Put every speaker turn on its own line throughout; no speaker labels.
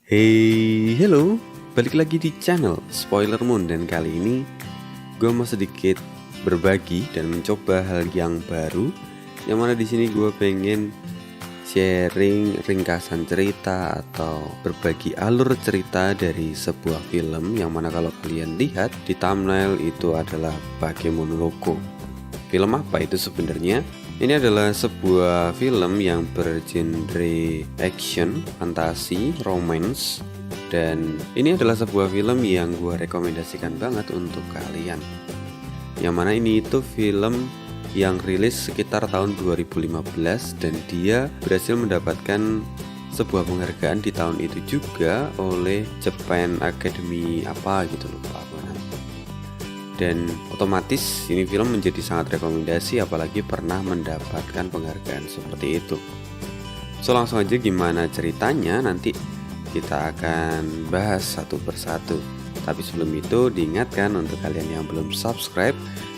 Hey, hello, balik lagi di channel Spoiler Moon dan kali ini gue mau sedikit berbagi dan mencoba hal yang baru. Yang mana di sini gue pengen sharing ringkasan cerita atau berbagi alur cerita dari sebuah film yang mana kalau kalian lihat di thumbnail itu adalah Bakemono Logo. Film apa itu sebenarnya? Ini adalah sebuah film yang bergenre action, fantasi, romance. Dan ini adalah sebuah film yang gue rekomendasikan banget untuk kalian. Yang mana ini itu film yang rilis sekitar tahun 2015 dan dia berhasil mendapatkan sebuah penghargaan di tahun itu juga oleh Japan Academy apa gitu lupa aku namanya. Dan otomatis ini film menjadi sangat rekomendasi apalagi pernah mendapatkan penghargaan seperti itu. So langsung aja gimana ceritanya nanti kita akan bahas satu persatu. Tapi sebelum itu diingatkan untuk kalian yang belum subscribe,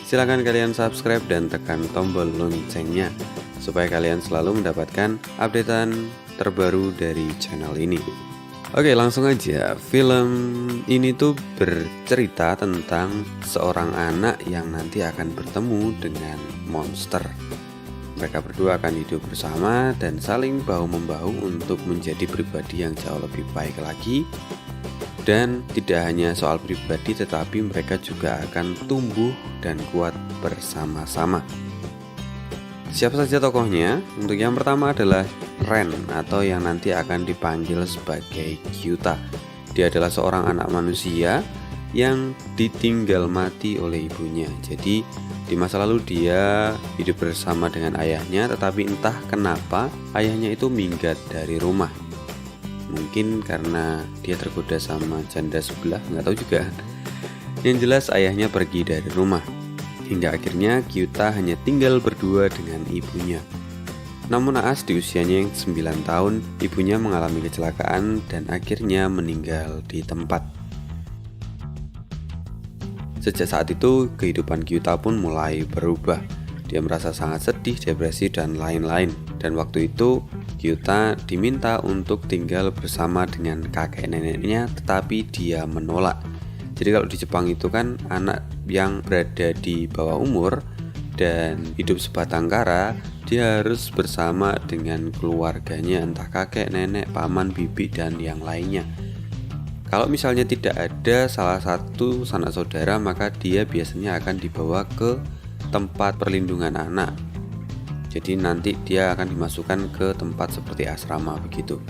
silakan kalian subscribe dan tekan tombol loncengnya supaya kalian selalu mendapatkan updatean terbaru dari channel ini. Oke, langsung aja. Film ini tuh bercerita tentang seorang anak yang nanti akan bertemu dengan monster. Mereka berdua akan hidup bersama dan saling bahu-membahu untuk menjadi pribadi yang jauh lebih baik lagi. Dan tidak hanya soal pribadi, tetapi mereka juga akan tumbuh dan kuat bersama-sama. Siapa saja tokohnya? Untuk yang pertama adalah Ren atau yang nanti akan dipanggil sebagai Kyuta. Dia adalah seorang anak manusia yang ditinggal mati oleh ibunya. Jadi di masa lalu dia hidup bersama dengan ayahnya, tetapi entah kenapa ayahnya itu minggat dari rumah. Mungkin karena dia tergoda sama janda sebelah, nggak tahu juga. Yang jelas ayahnya pergi dari rumah. Hingga akhirnya Kyuta hanya tinggal berdua dengan ibunya. Namun naas di usianya yang 9 tahun, ibunya mengalami kecelakaan dan akhirnya meninggal di tempat. Sejak saat itu, kehidupan Kyuta pun mulai berubah. Dia merasa sangat sedih, depresi, dan lain-lain. Dan waktu itu, Kyuta diminta untuk tinggal bersama dengan kakek neneknya, tetapi dia menolak. Jadi kalau di Jepang itu kan anak yang berada di bawah umur dan hidup sebatang kara, dia harus bersama dengan keluarganya, entah kakek, nenek, paman, bibi, dan yang lainnya. Kalau misalnya tidak ada salah satu sanak saudara, maka dia biasanya akan dibawa ke tempat perlindungan anak. Jadi nanti dia akan dimasukkan ke tempat seperti asrama begitu.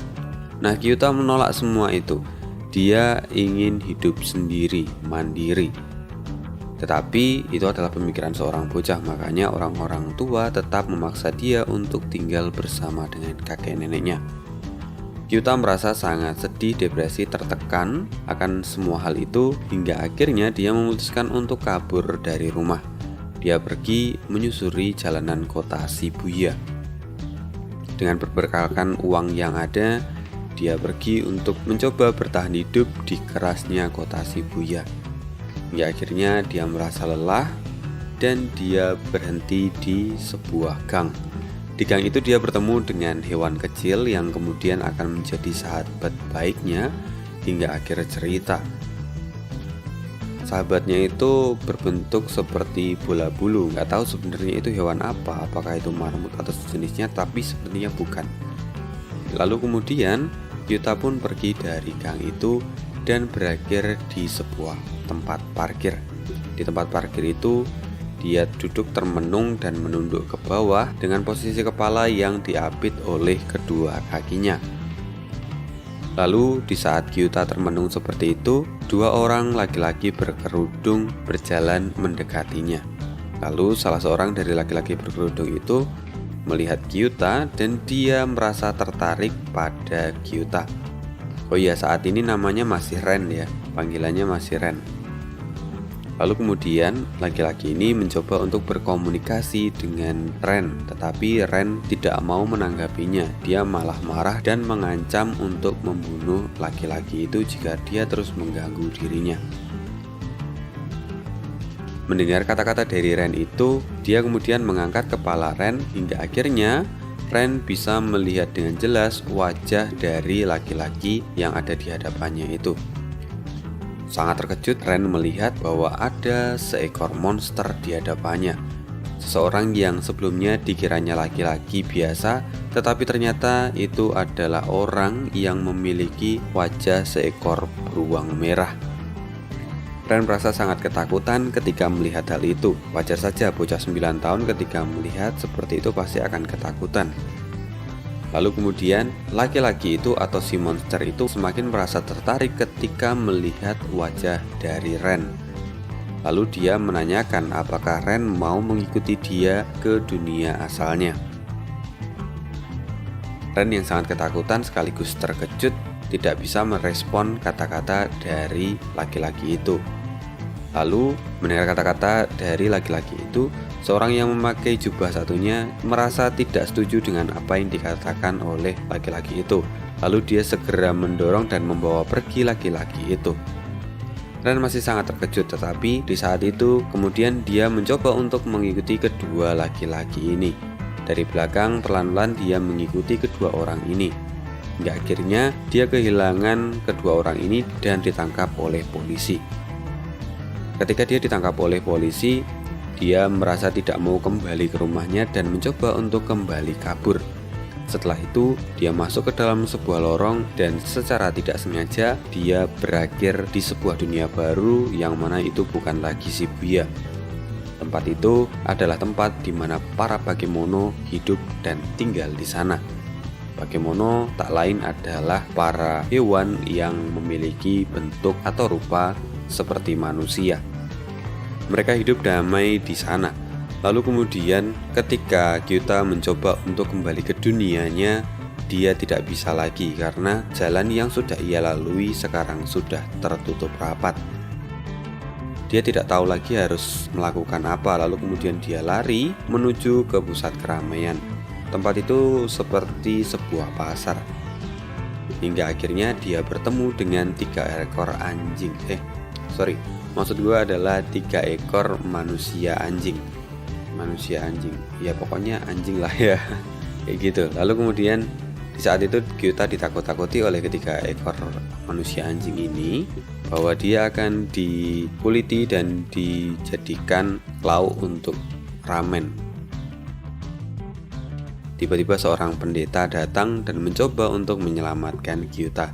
Nah, Kyuta menolak semua itu. Dia ingin hidup sendiri, mandiri. Tetapi itu adalah pemikiran seorang bocah, makanya orang-orang tua tetap memaksa dia untuk tinggal bersama dengan kakek neneknya. Kyuta merasa sangat sedih, depresi, tertekan akan semua hal itu hingga akhirnya dia memutuskan untuk kabur dari rumah. Dia pergi menyusuri jalanan kota Shibuya. Dengan berbekalkan uang yang ada, dia pergi untuk mencoba bertahan hidup di kerasnya kota Shibuya. Hingga akhirnya dia merasa lelah dan dia berhenti di sebuah gang. Di gang itu dia bertemu dengan hewan kecil yang kemudian akan menjadi sahabat baiknya hingga akhir cerita. Sahabatnya itu berbentuk seperti bola bulu. Nggak tahu sebenarnya itu hewan apa, apakah itu marmut atau sejenisnya, tapi sepertinya bukan. Lalu kemudian Kyuta pun pergi dari gang itu dan berakhir di sebuah tempat parkir. Di tempat parkir itu dia duduk termenung dan menunduk ke bawah dengan posisi kepala yang diapit oleh kedua kakinya. Lalu di saat Kyuta termenung seperti itu, dua orang laki-laki berkerudung berjalan mendekatinya. Lalu salah seorang dari laki-laki berkerudung itu melihat Kyuta dan dia merasa tertarik pada Kyuta. Oh iya, saat ini namanya masih Ren ya, panggilannya masih Ren. Lalu kemudian laki-laki ini mencoba untuk berkomunikasi dengan Ren, tetapi Ren tidak mau menanggapinya. Dia malah marah dan mengancam untuk membunuh laki-laki itu jika dia terus mengganggu dirinya. Mendengar kata-kata dari Ren itu, dia kemudian mengangkat kepala Ren hingga akhirnya Ren bisa melihat dengan jelas wajah dari laki-laki yang ada di hadapannya itu. Sangat terkejut, Ren melihat bahwa ada seekor monster di hadapannya. Seseorang yang sebelumnya dikiranya laki-laki biasa, tetapi ternyata itu adalah orang yang memiliki wajah seekor beruang merah. Ren merasa sangat ketakutan ketika melihat hal itu. Wajar saja bocah 9 tahun ketika melihat seperti itu pasti akan ketakutan. Lalu kemudian laki-laki itu atau si monster itu semakin merasa tertarik ketika melihat wajah dari Ren. Lalu dia menanyakan apakah Ren mau mengikuti dia ke dunia asalnya. Ren yang sangat ketakutan sekaligus terkejut tidak bisa merespon kata-kata dari laki-laki itu. Lalu mendengar kata-kata dari laki-laki itu, seorang yang memakai jubah satunya merasa tidak setuju dengan apa yang dikatakan oleh laki-laki itu. Lalu dia segera mendorong dan membawa pergi laki-laki itu. Ren masih sangat terkejut, tetapi di saat itu kemudian dia mencoba untuk mengikuti kedua laki-laki ini. Dari belakang perlahan-lahan dia mengikuti kedua orang ini. Hingga akhirnya dia kehilangan kedua orang ini dan ditangkap oleh polisi. Ketika dia ditangkap oleh polisi, dia merasa tidak mau kembali ke rumahnya dan mencoba untuk kembali kabur. Setelah itu, dia masuk ke dalam sebuah lorong dan secara tidak sengaja dia berakhir di sebuah dunia baru yang mana itu bukan lagi Shibuya. Tempat itu adalah tempat di mana para Bakemono hidup dan tinggal di sana. Bakemono tak lain adalah para hewan yang memiliki bentuk atau rupa seperti manusia. Mereka hidup damai di sana. Lalu kemudian ketika Gyuta mencoba untuk kembali ke dunianya, dia tidak bisa lagi karena jalan yang sudah ia lalui sekarang sudah tertutup rapat. Dia tidak tahu lagi harus melakukan apa. Lalu kemudian dia lari menuju ke pusat keramaian. Tempat itu seperti sebuah pasar. Hingga akhirnya dia bertemu dengan 3 ekor anjing. Maksud gue adalah 3 ekor manusia anjing. Ya pokoknya anjing lah ya. Kayak gitu. Lalu kemudian di saat itu Gyuta ditakut-takuti oleh 3 ekor manusia anjing ini bahwa dia akan dikuliti dan dijadikan lauk untuk ramen. Tiba-tiba seorang pendeta datang dan mencoba untuk menyelamatkan Gyuta.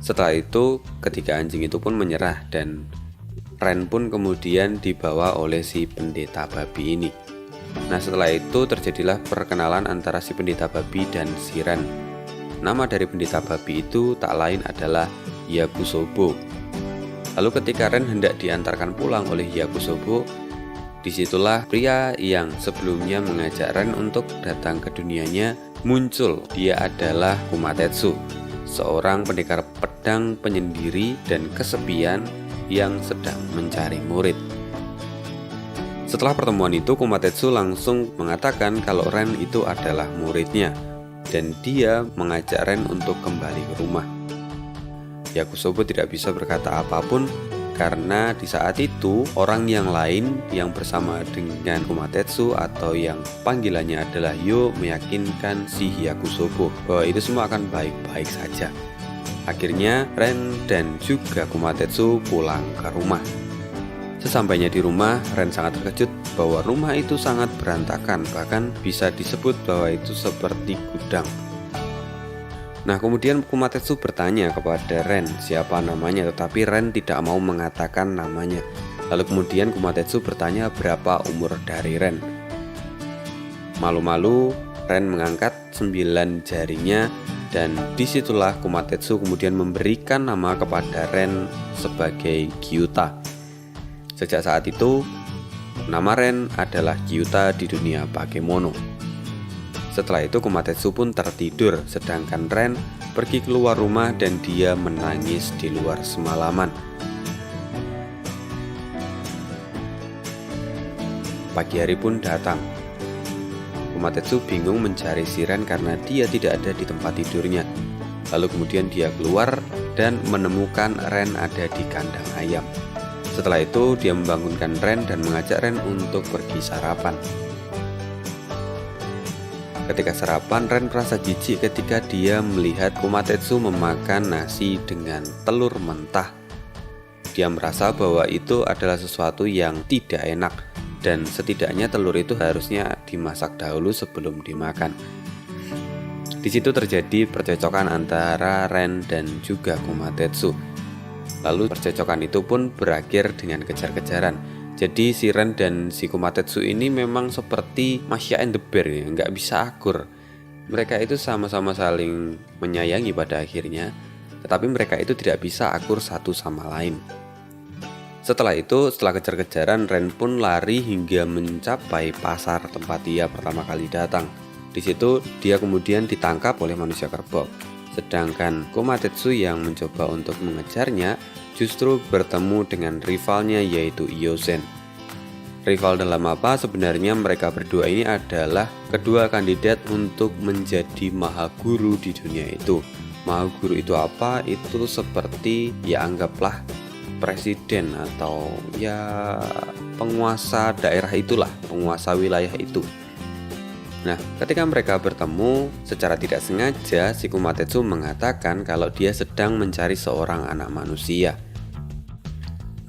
Setelah itu, ketiga anjing itu pun menyerah dan Ren pun kemudian dibawa oleh si pendeta babi ini. Nah, setelah itu terjadilah perkenalan antara si pendeta babi dan si Ren. Nama dari pendeta babi itu tak lain adalah Yakusobo. Lalu ketika Ren hendak diantarkan pulang oleh Yakusobo, disitulah pria yang sebelumnya mengajak Ren untuk datang ke dunianya muncul. Dia adalah Kumatetsu, seorang pendekar pedang penyendiri dan kesepian yang sedang mencari murid. Setelah pertemuan itu, Kumatetsu langsung mengatakan kalau Ren itu adalah muridnya dan dia mengajak Ren untuk kembali ke rumah. Yakusobo tidak bisa berkata apapun karena di saat itu orang yang lain yang bersama dengan Kumatetsu atau yang panggilannya adalah Yo meyakinkan si Yakusobo bahwa itu semua akan baik-baik saja. Akhirnya Ren dan juga Kumatetsu pulang ke rumah. Sesampainya di rumah, Ren sangat terkejut bahwa rumah itu sangat berantakan, bahkan bisa disebut bahwa itu seperti gudang. Nah, kemudian Kumatetsu bertanya kepada Ren siapa namanya, tetapi Ren tidak mau mengatakan namanya. Lalu kemudian Kumatetsu bertanya berapa umur dari Ren. Malu-malu, Ren mengangkat 9 jarinya dan disitulah Kumatetsu kemudian memberikan nama kepada Ren sebagai Gyuta. Sejak saat itu, nama Ren adalah Gyuta di dunia Bakemono. Setelah itu Kumatetsu pun tertidur, sedangkan Ren pergi keluar rumah dan dia menangis di luar semalaman. Pagi hari pun datang. Kumatetsu bingung mencari si Ren karena dia tidak ada di tempat tidurnya. Lalu kemudian dia keluar dan menemukan Ren ada di kandang ayam. Setelah itu dia membangunkan Ren dan mengajak Ren untuk pergi sarapan. Ketika sarapan, Ren merasa jijik ketika dia melihat Komatetsu memakan nasi dengan telur mentah. Dia merasa bahwa itu adalah sesuatu yang tidak enak, dan setidaknya telur itu harusnya dimasak dahulu sebelum dimakan. Di situ terjadi percecokan antara Ren dan juga Komatetsu. Lalu percecokan itu pun berakhir dengan kejar-kejaran. Jadi si Ren dan si Komatetsu ini memang seperti Masya and the Bear ya, nggak bisa akur. Mereka itu sama-sama saling menyayangi pada akhirnya, tetapi mereka itu tidak bisa akur satu sama lain. Setelah itu, setelah kejar-kejaran, Ren pun lari hingga mencapai pasar tempat dia pertama kali datang. Di situ dia kemudian ditangkap oleh manusia kerbau. Sedangkan Komatetsu yang mencoba untuk mengejarnya justru bertemu dengan rivalnya yaitu Iozen. Rival dalam apa? Sebenarnya mereka berdua ini adalah kedua kandidat untuk menjadi Mahaguru di dunia itu. Mahaguru itu apa? Itu seperti ya anggaplah presiden atau ya penguasa daerah itulah, penguasa wilayah itu. Nah, ketika mereka bertemu, secara tidak sengaja si Komatetsu mengatakan kalau dia sedang mencari seorang anak manusia.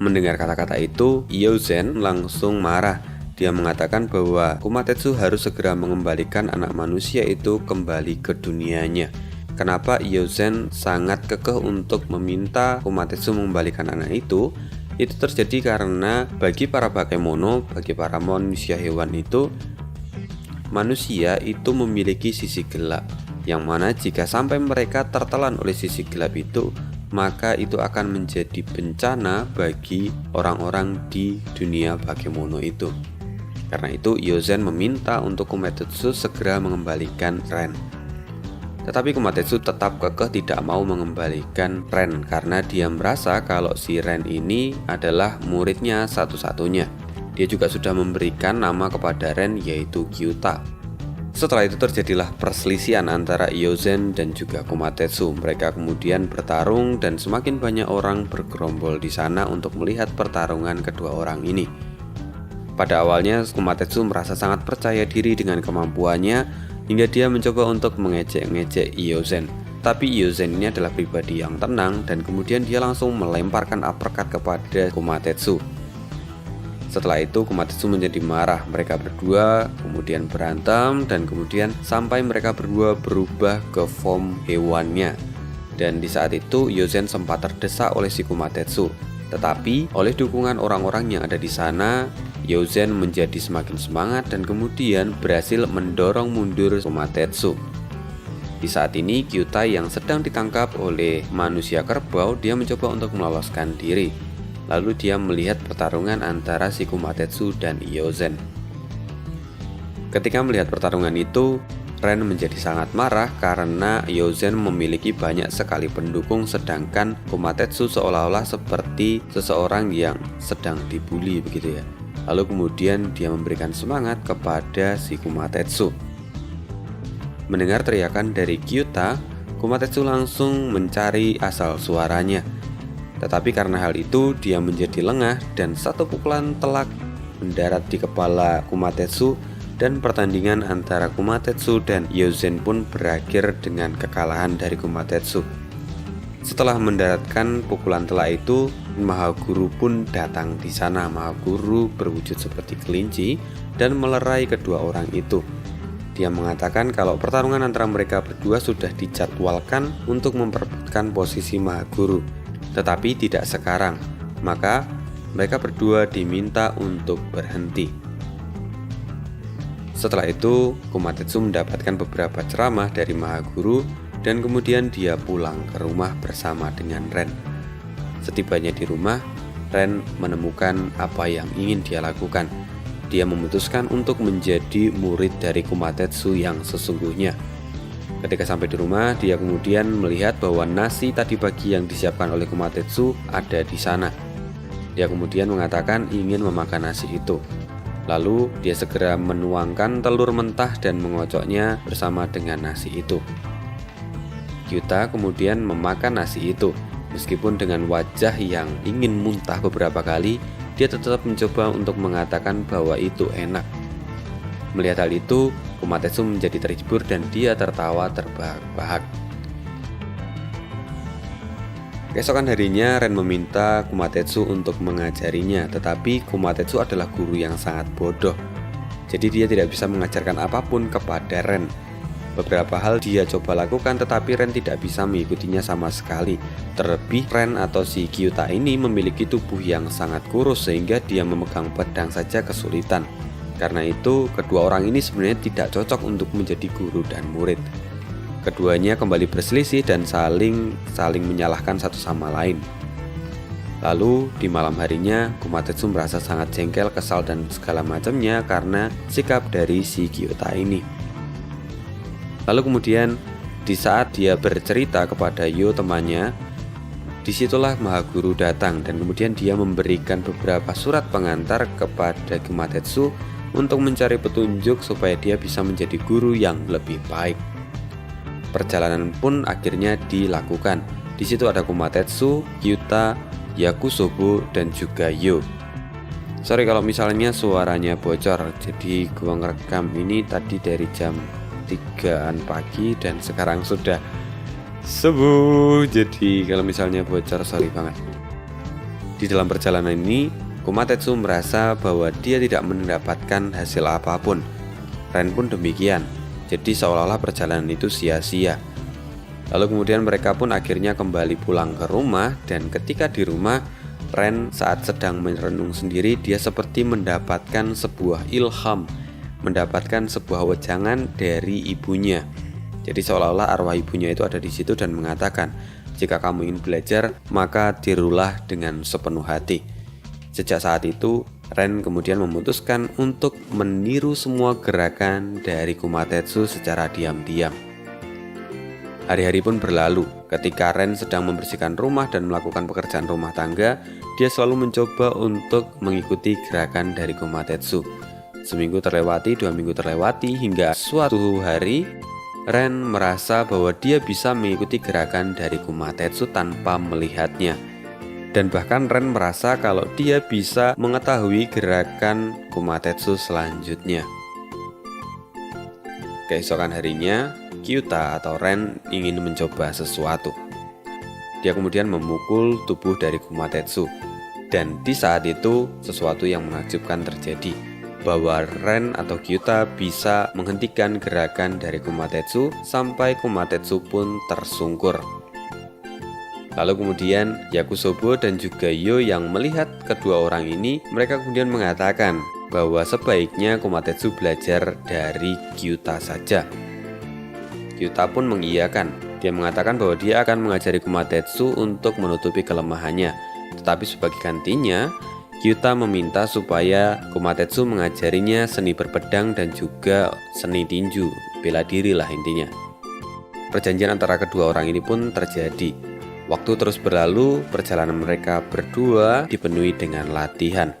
Mendengar kata-kata itu, Iozen langsung marah. Dia mengatakan bahwa Komatetsu harus segera mengembalikan anak manusia itu kembali ke dunianya. Kenapa Iozen sangat kekeh untuk meminta Komatetsu mengembalikan anak itu? Itu terjadi karena bagi para bakemono, bagi para manusia hewan itu, manusia itu memiliki sisi gelap, yang mana jika sampai mereka tertelan oleh sisi gelap itu, maka itu akan menjadi bencana bagi orang-orang di dunia bakemono itu. Karena itu Iozen meminta untuk Komatetsu segera mengembalikan Ren. Tetapi Komatetsu tetap kekeh tidak mau mengembalikan Ren karena dia merasa kalau si Ren ini adalah muridnya satu-satunya. Dia juga sudah memberikan nama kepada Ren yaitu Kyuta. Setelah itu terjadilah perselisihan antara Iozen dan juga Komatetsu. Mereka kemudian bertarung dan semakin banyak orang bergerombol di sana untuk melihat pertarungan kedua orang ini. Pada awalnya Komatetsu merasa sangat percaya diri dengan kemampuannya hingga dia mencoba untuk mengejek-ngejek Iozen. Tapi Iozen ini adalah pribadi yang tenang dan kemudian dia langsung melemparkan uppercut kepada Komatetsu. Setelah itu Komatetsu menjadi marah. Mereka berdua kemudian berantem dan kemudian sampai mereka berdua berubah ke form hewannya. Dan di saat itu Iozen sempat terdesak oleh si Komatetsu. Tetapi oleh dukungan orang-orang yang ada di sana, Iozen menjadi semakin semangat dan kemudian berhasil mendorong mundur Komatetsu. Di saat ini Kyuta yang sedang ditangkap oleh manusia kerbau, dia mencoba untuk meloloskan diri. Lalu dia melihat pertarungan antara si Komatetsu dan Iozen. Ketika melihat pertarungan itu, Ren menjadi sangat marah karena Iozen memiliki banyak sekali pendukung sedangkan Komatetsu seolah-olah seperti seseorang yang sedang dibully begitu ya. Lalu kemudian dia memberikan semangat kepada si Komatetsu. Mendengar teriakan dari Kyuta, Komatetsu langsung mencari asal suaranya. Tetapi karena hal itu dia menjadi lengah dan satu pukulan telak mendarat di kepala Komatetsu dan pertandingan antara Komatetsu dan Iozen pun berakhir dengan kekalahan dari Komatetsu. Setelah mendaratkan pukulan telak itu, Mahaguru pun datang di sana. Mahaguru berwujud seperti kelinci dan melerai kedua orang itu. Dia mengatakan kalau pertarungan antara mereka berdua sudah dijadwalkan untuk memperebutkan posisi Mahaguru. Tetapi tidak sekarang, maka mereka berdua diminta untuk berhenti. Setelah itu, Komatetsu mendapatkan beberapa ceramah dari Mahaguru dan kemudian dia pulang ke rumah bersama dengan Ren. Setibanya di rumah, Ren menemukan apa yang ingin dia lakukan. Dia memutuskan untuk menjadi murid dari Komatetsu yang sesungguhnya. Ketika sampai di rumah, dia kemudian melihat bahwa nasi tadi pagi yang disiapkan oleh Komatetsu ada di sana. Dia kemudian mengatakan ingin memakan nasi itu. Lalu dia segera menuangkan telur mentah dan mengocoknya bersama dengan nasi itu. Kyuta kemudian memakan nasi itu. Meskipun dengan wajah yang ingin muntah beberapa kali, dia tetap mencoba untuk mengatakan bahwa itu enak. Melihat hal itu, Kumatetsu menjadi terhibur dan dia tertawa terbahak-bahak. Keesokan harinya Ren meminta Kumatetsu untuk mengajarinya, tetapi Kumatetsu adalah guru yang sangat bodoh. Jadi dia tidak bisa mengajarkan apapun kepada Ren. Beberapa hal dia coba lakukan tetapi Ren tidak bisa mengikutinya sama sekali. Terlebih Ren atau si Kyuta ini memiliki tubuh yang sangat kurus sehingga dia memegang pedang saja kesulitan. Karena itu kedua orang ini sebenarnya tidak cocok untuk menjadi guru dan murid. Keduanya kembali berselisih dan saling menyalahkan satu sama lain. Lalu di malam harinya Kumatetsu merasa sangat jengkel, kesal dan segala macamnya karena sikap dari si Kyuta ini. Lalu kemudian di saat dia bercerita kepada Yo temannya, disitulah Maha Guru datang dan kemudian dia memberikan beberapa surat pengantar kepada Kumatetsu untuk mencari petunjuk supaya dia bisa menjadi guru yang lebih baik. Perjalanan pun akhirnya dilakukan. Di situ ada Kumatetsu, Kyuta, Yakusobo dan juga Yo. Sorry kalau misalnya suaranya bocor. Jadi gua ngerekam ini tadi dari jam 3-an pagi dan sekarang sudah subuh. Jadi kalau misalnya bocor sorry banget. Di dalam perjalanan ini Kumatetsu merasa bahwa dia tidak mendapatkan hasil apapun. Ren pun demikian. Jadi seolah-olah perjalanan itu sia-sia. Lalu kemudian mereka pun akhirnya kembali pulang ke rumah. Dan ketika di rumah Ren saat sedang merenung sendiri, dia seperti mendapatkan sebuah ilham, mendapatkan sebuah wejangan dari ibunya. Jadi seolah-olah arwah ibunya itu ada di situ dan mengatakan, jika kamu ingin belajar, maka tirulah dengan sepenuh hati. Sejak saat itu, Ren kemudian memutuskan untuk meniru semua gerakan dari Kumatetsu secara diam-diam. Hari-hari pun berlalu. Ketika Ren sedang membersihkan rumah dan melakukan pekerjaan rumah tangga, dia selalu mencoba untuk mengikuti gerakan dari Kumatetsu. Seminggu terlewati, 2 minggu terlewati, hingga suatu hari Ren merasa bahwa dia bisa mengikuti gerakan dari Kumatetsu tanpa melihatnya. Dan bahkan Ren merasa kalau dia bisa mengetahui gerakan Kumatetsu selanjutnya. Keesokan harinya, Kyuta atau Ren ingin mencoba sesuatu. Dia kemudian memukul tubuh dari Kumatetsu. Dan di saat itu, sesuatu yang menakjubkan terjadi, bahwa Ren atau Kyuta bisa menghentikan gerakan dari Kumatetsu sampai Kumatetsu pun tersungkur. Lalu kemudian Yakusobo dan juga Yo yang melihat kedua orang ini, mereka kemudian mengatakan bahwa sebaiknya Kumatetsu belajar dari Kyuta saja. Kyuta pun mengiyakan. Dia mengatakan bahwa dia akan mengajari Kumatetsu untuk menutupi kelemahannya. Tetapi sebagai gantinya, Kyuta meminta supaya Kumatetsu mengajarinya seni berpedang dan juga seni tinju, bela diri lah intinya. Perjanjian antara kedua orang ini pun terjadi. Waktu terus berlalu, perjalanan mereka berdua dipenuhi dengan latihan.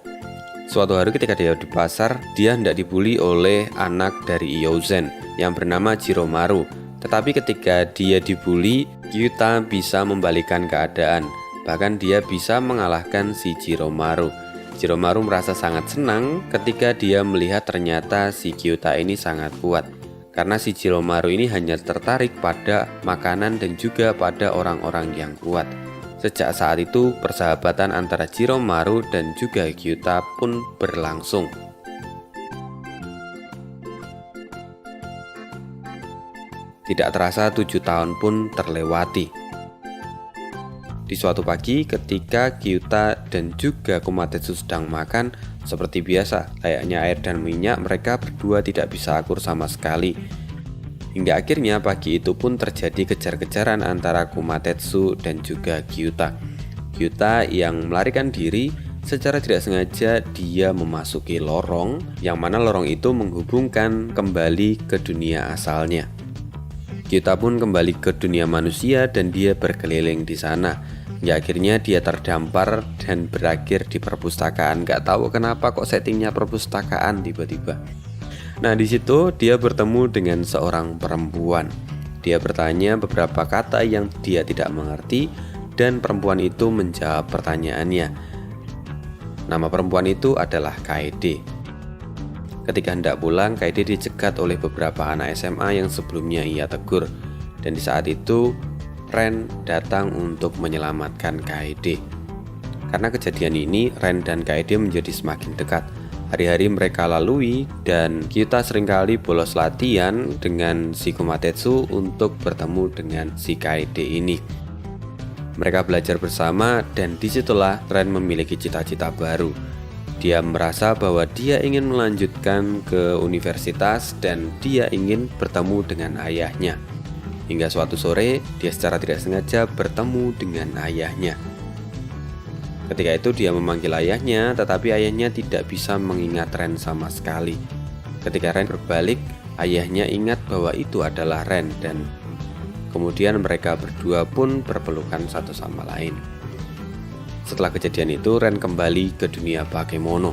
Suatu hari ketika dia di pasar, dia hendak dibully oleh anak dari Iyouzen yang bernama Jiromaru. Tetapi ketika dia dibully, Kyuta bisa membalikan keadaan. Bahkan dia bisa mengalahkan si Jiromaru. Jiromaru merasa sangat senang ketika dia melihat ternyata si Kyuta ini sangat kuat. Karena si Jiromaru ini hanya tertarik pada makanan dan juga pada orang-orang yang kuat. Sejak saat itu, persahabatan antara Jiromaru dan juga Kyuta pun berlangsung. Tidak terasa 7 tahun pun terlewati. Di suatu pagi ketika Kyuta dan juga Kumatetsu sedang makan, seperti biasa, layaknya air dan minyak, mereka berdua tidak bisa akur sama sekali. Hingga akhirnya pagi itu pun terjadi kejar-kejaran antara Kumatetsu dan juga Kyuta. Kyuta yang melarikan diri, secara tidak sengaja dia memasuki lorong, yang mana lorong itu menghubungkan kembali ke dunia asalnya. Kyuta pun kembali ke dunia manusia dan dia berkeliling di sana. Ya akhirnya dia terdampar dan berakhir di perpustakaan. Gak tahu kenapa kok settingnya perpustakaan tiba-tiba. Nah di situ dia bertemu dengan seorang perempuan. Dia bertanya beberapa kata yang dia tidak mengerti dan perempuan itu menjawab pertanyaannya. Nama perempuan itu adalah Kaede. Ketika hendak pulang, Kaede dicegat oleh beberapa anak SMA yang sebelumnya ia tegur. Dan di saat itu, Ren datang untuk menyelamatkan Kaede. Karena kejadian ini, Ren dan Kaede menjadi semakin dekat. Hari-hari mereka lalui dan Kyuta seringkali bolos latihan dengan si Komatetsu untuk bertemu dengan si Kaede ini. Mereka belajar bersama dan disitulah Ren memiliki cita-cita baru. Dia merasa bahwa dia ingin melanjutkan ke universitas dan dia ingin bertemu dengan ayahnya. Hingga suatu sore, dia secara tidak sengaja bertemu dengan ayahnya. Ketika itu dia memanggil ayahnya, tetapi ayahnya tidak bisa mengingat Ren sama sekali. Ketika Ren berbalik, ayahnya ingat bahwa itu adalah Ren dan kemudian mereka berdua pun berpelukan satu sama lain. Setelah kejadian itu, Ren kembali ke dunia Bakemono.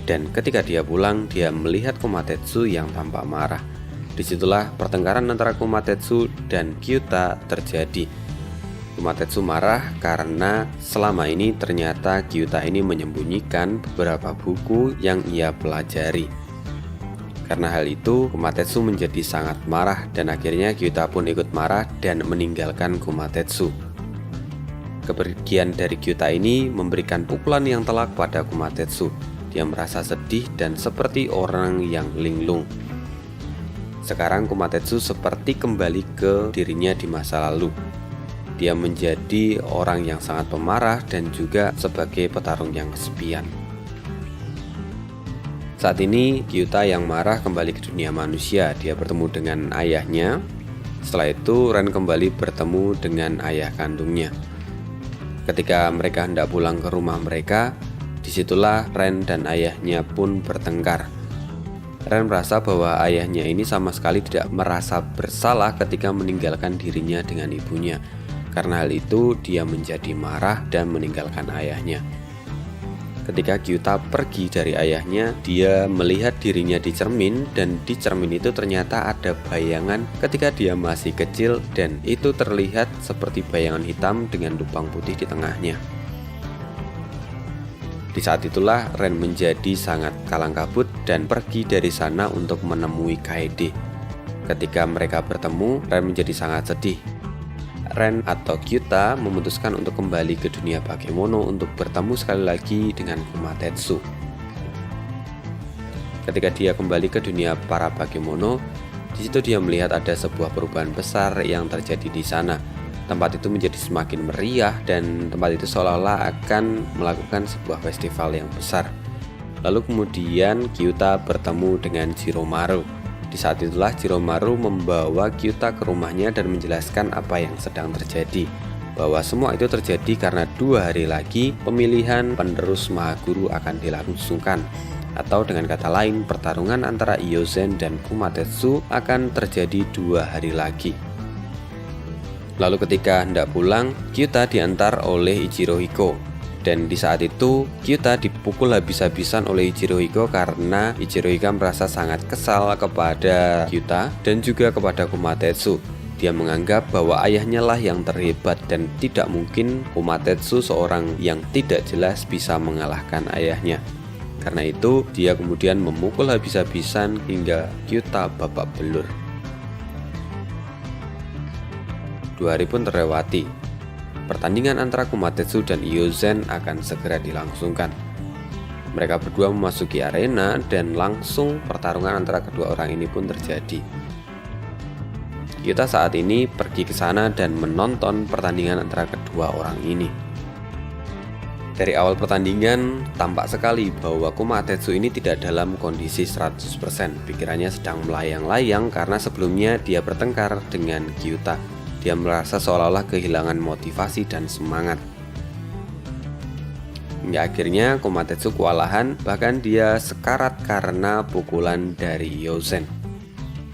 Dan ketika dia pulang, dia melihat Komatetsu yang tampak marah. Disitulah pertengkaran antara Komatetsu dan Kyuta terjadi. Komatetsu marah karena selama ini ternyata Kyuta ini menyembunyikan beberapa buku yang ia pelajari. Karena hal itu, Komatetsu menjadi sangat marah dan akhirnya Kyuta pun ikut marah dan meninggalkan Komatetsu. Kepergian dari Kyuta ini memberikan pukulan yang telak pada Komatetsu. Dia merasa sedih dan seperti orang yang linglung. Sekarang Komatetsu seperti kembali ke dirinya di masa lalu. Dia menjadi orang yang sangat pemarah dan juga sebagai petarung yang kesepian. Saat ini Kyuta yang marah kembali ke dunia manusia. Dia bertemu dengan ayahnya. Setelah itu Ren kembali bertemu dengan ayah kandungnya. Ketika mereka hendak pulang ke rumah mereka, disitulah Ren dan ayahnya pun bertengkar. Ren merasa bahwa ayahnya ini sama sekali tidak merasa bersalah ketika meninggalkan dirinya dengan ibunya. Karena hal itu, dia menjadi marah dan meninggalkan ayahnya. Ketika Kyuta pergi dari ayahnya, dia melihat dirinya di cermin dan di cermin itu ternyata ada bayangan ketika dia masih kecil dan itu terlihat seperti bayangan hitam dengan lubang putih di tengahnya. Di saat itulah Ren menjadi sangat kalang kabut dan pergi dari sana untuk menemui Kaede. Ketika mereka bertemu, Ren menjadi sangat sedih. Ren atau Kyuta memutuskan untuk kembali ke dunia Bakemono untuk bertemu sekali lagi dengan Komatetsu. Ketika dia kembali ke dunia para Bakemono, di situ dia melihat ada sebuah perubahan besar yang terjadi di sana. Tempat itu menjadi semakin meriah dan tempat itu seolah-olah akan melakukan sebuah festival yang besar. Lalu kemudian Kyuta bertemu dengan Jiromaru. Di saat itulah Jiromaru membawa Kyuta ke rumahnya dan menjelaskan apa yang sedang terjadi. Bahwa semua itu terjadi karena 2 hari lagi pemilihan penerus Mahaguru akan dilangsungkan. Atau dengan kata lain, pertarungan antara Iozen dan Komatetsu akan terjadi 2 hari lagi. Lalu ketika hendak pulang, Kyuta diantar oleh Ichirohiko. Dan di saat itu, Kyuta dipukul habis-habisan oleh Ichirohiko karena Ichirohiko merasa sangat kesal kepada Kyuta dan juga kepada Komatetsu. Dia menganggap bahwa ayahnya lah yang terhebat dan tidak mungkin Komatetsu seorang yang tidak jelas bisa mengalahkan ayahnya. Karena itu, dia kemudian memukul habis-habisan hingga Kyuta babak belur. 2 hari pun terlewati. Pertandingan antara Komatetsu dan Iozen akan segera dilangsungkan. Mereka berdua memasuki arena dan langsung pertarungan antara kedua orang ini pun terjadi. Kyuta saat ini pergi ke sana dan menonton pertandingan antara kedua orang ini. Dari awal pertandingan, tampak sekali bahwa Komatetsu ini tidak dalam kondisi 100%. Pikirannya sedang melayang-layang karena sebelumnya dia bertengkar dengan Kyuta. Dia merasa seolah-olah kehilangan motivasi dan semangat. Hingga akhirnya Komatetsu kewalahan, bahkan dia sekarat karena pukulan dari Iozen.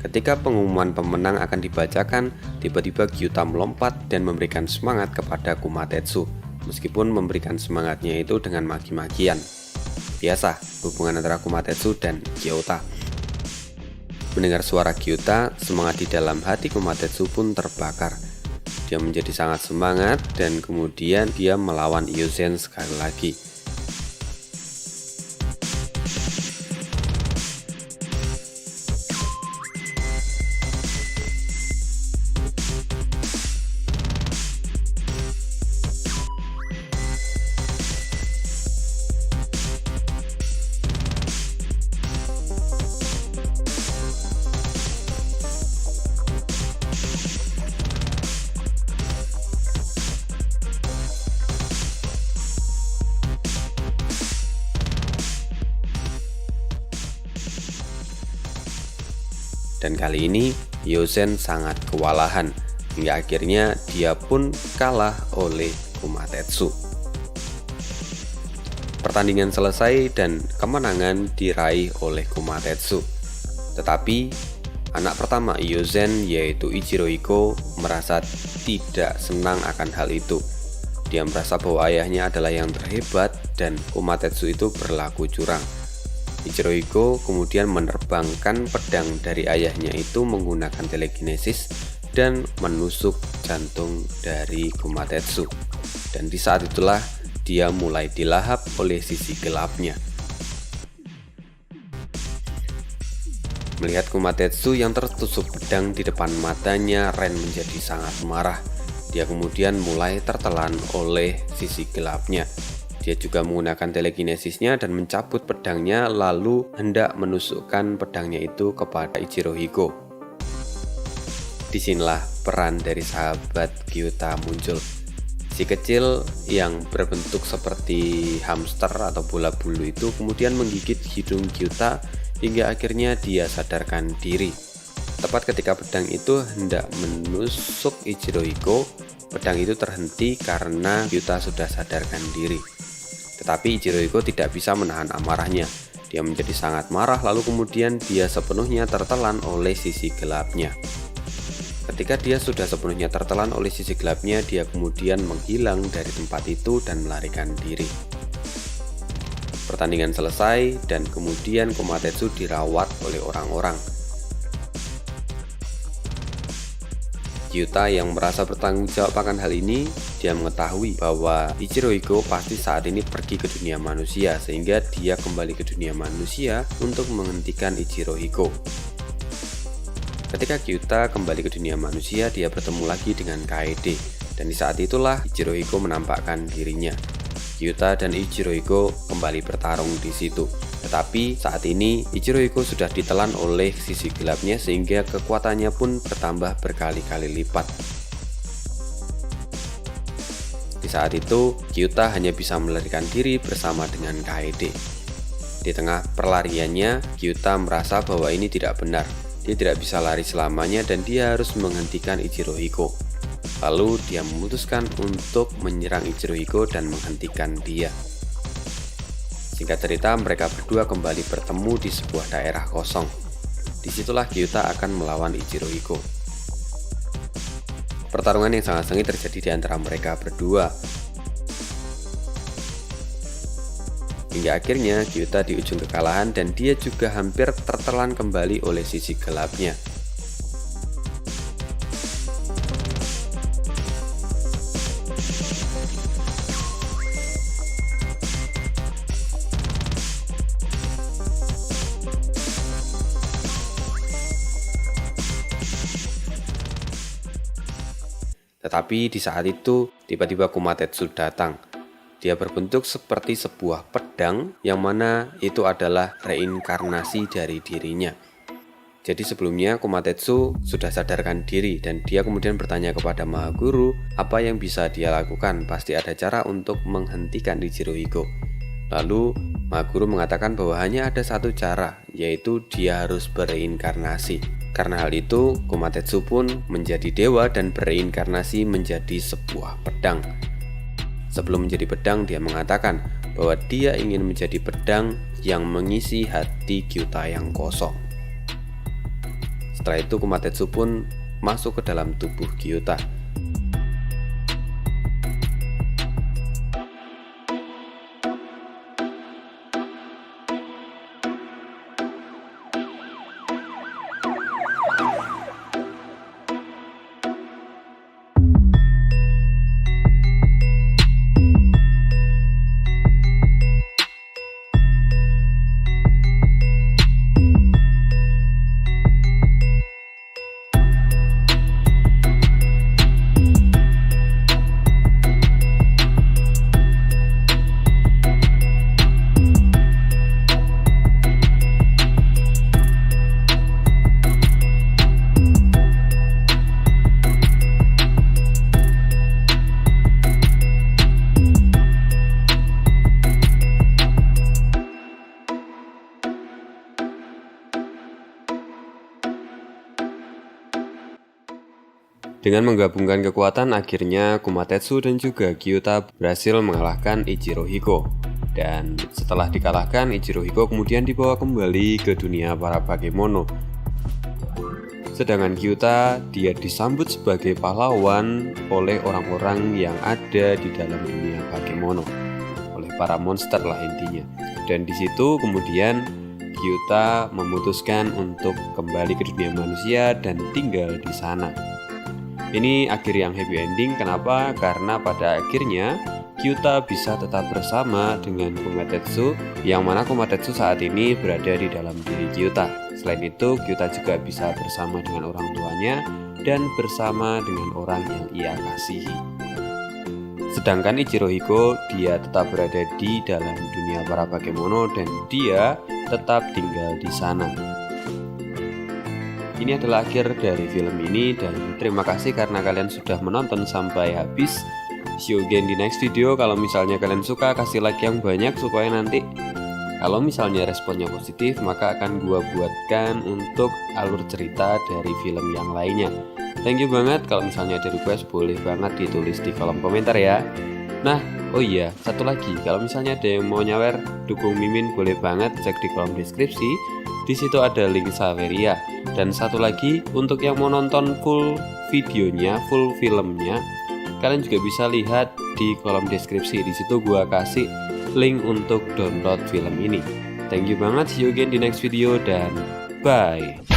Ketika pengumuman pemenang akan dibacakan, tiba-tiba Kyuta melompat dan memberikan semangat kepada Komatetsu. Meskipun memberikan semangatnya itu dengan maki-makian. Biasa hubungan antara Komatetsu dan Kyuta. Mendengar suara Kyuta, semangat di dalam hati Komatetsu pun terbakar. Dia menjadi sangat semangat dan kemudian dia melawan Iozen sekali lagi. Dan kali ini Yozen sangat kewalahan hingga akhirnya dia pun kalah oleh Kumatetsu. Pertandingan selesai dan kemenangan diraih oleh Kumatetsu. Tetapi anak pertama Yozen yaitu Ichirohiko merasa tidak senang akan hal itu. Dia merasa bahwa ayahnya adalah yang terhebat dan Kumatetsu itu berlaku curang. Ichirohiko kemudian menerbangkan pedang dari ayahnya itu menggunakan telekinesis dan menusuk jantung dari Kumatetsu. Dan di saat itulah dia mulai dilahap oleh sisi gelapnya. Melihat Kumatetsu yang tertusuk pedang di depan matanya, Ren menjadi sangat marah. Dia kemudian mulai tertelan oleh sisi gelapnya. Dia juga menggunakan telekinesisnya dan mencabut pedangnya lalu hendak menusukkan pedangnya itu kepada Ichirohiko. Disinilah peran dari sahabat Gyuta muncul. Si kecil yang berbentuk seperti hamster atau bola bulu itu kemudian menggigit hidung Gyuta hingga akhirnya dia sadarkan diri. Tepat ketika pedang itu hendak menusuk Ichirohiko, pedang itu terhenti karena Gyuta sudah sadarkan diri. Tetapi Ichirohiko tidak bisa menahan amarahnya. Dia menjadi sangat marah lalu kemudian dia sepenuhnya tertelan oleh sisi gelapnya. Ketika dia sudah sepenuhnya tertelan oleh sisi gelapnya, dia kemudian menghilang dari tempat itu dan melarikan diri. Pertandingan selesai dan kemudian Kumatetsu dirawat oleh orang-orang. Gyuta yang merasa bertanggung jawab akan hal ini, dia mengetahui bahwa Ichirohiko pasti saat ini pergi ke dunia manusia sehingga dia kembali ke dunia manusia untuk menghentikan Ichirohiko. Ketika Gyuta kembali ke dunia manusia, dia bertemu lagi dengan Kaede dan di saat itulah Ichirohiko menampakkan dirinya. Gyuta dan Ichirohiko kembali bertarung di situ. Tetapi saat ini Ichirohiko sudah ditelan oleh sisi gelapnya sehingga kekuatannya pun bertambah berkali-kali lipat. Di saat itu Gyuta hanya bisa melarikan diri bersama dengan Kaede. Di tengah perlariannya, Gyuta merasa bahwa ini tidak benar. Dia tidak bisa lari selamanya dan dia harus menghentikan Ichirohiko. Lalu dia memutuskan untuk menyerang Ichirohiko dan menghentikan dia. Singkat cerita, mereka berdua kembali bertemu di sebuah daerah kosong. Disitulah Gyuta akan melawan Ichirohiko. Pertarungan yang sangat sengit terjadi di antara mereka berdua. Hingga akhirnya Gyuta di ujung kekalahan dan dia juga hampir tertelan kembali oleh sisi gelapnya. Tetapi di saat itu tiba-tiba Kumatetsu datang. Dia berbentuk seperti sebuah pedang yang mana itu adalah reinkarnasi dari dirinya. Jadi sebelumnya Kumatetsu sudah sadarkan diri dan dia kemudian bertanya kepada Maha Guru apa yang bisa dia lakukan. Pasti ada cara untuk menghentikan Ichirohiko. Lalu Maha Guru mengatakan bahwa hanya ada satu cara, yaitu dia harus bereinkarnasi. Karena hal itu Kumatetsu pun menjadi dewa dan bereinkarnasi menjadi sebuah pedang. Sebelum menjadi pedang, dia mengatakan bahwa dia ingin menjadi pedang yang mengisi hati Gyuta yang kosong. Setelah itu Kumatetsu pun masuk ke dalam tubuh Gyuta. Dengan menggabungkan kekuatan, akhirnya Kumatetsu dan juga Gyuta berhasil mengalahkan Ichiro Hiko. Dan setelah dikalahkan, Ichiro Hiko kemudian dibawa kembali ke dunia para Bakemono. Sedangkan Gyuta, dia disambut sebagai pahlawan oleh orang-orang yang ada di dalam dunia Bakemono, oleh para monster lah intinya. Dan di situ kemudian Gyuta memutuskan untuk kembali ke dunia manusia dan tinggal di sana. Ini akhir yang happy ending. Kenapa? Karena pada akhirnya Gyuta bisa tetap bersama dengan Kumatetsu, yang mana Kumatetsu saat ini berada di dalam diri Gyuta. Selain itu, Gyuta juga bisa bersama dengan orang tuanya dan bersama dengan orang yang ia kasihi. Sedangkan Ichiro Hiko, dia tetap berada di dalam dunia para Bakemono dan dia tetap tinggal di sana. Ini adalah akhir dari film ini dan terima kasih karena kalian sudah menonton sampai habis. See you again di next video. Kalau misalnya kalian suka, kasih like yang banyak supaya nanti kalau misalnya responnya positif, maka akan gua buatkan untuk alur cerita dari film yang lainnya. Thank you banget. Kalau misalnya ada request, boleh banget ditulis di kolom komentar ya. Nah, oh iya, satu lagi, kalau misalnya ada yang mau nyawer dukung Mimin, boleh banget cek di kolom deskripsi. Di situ ada link Saweria. Dan satu lagi, untuk yang mau nonton full videonya, full filmnya, kalian juga bisa lihat di kolom deskripsi. Di situ gua kasih link untuk download film ini. Thank you banget. See you again di next video dan bye.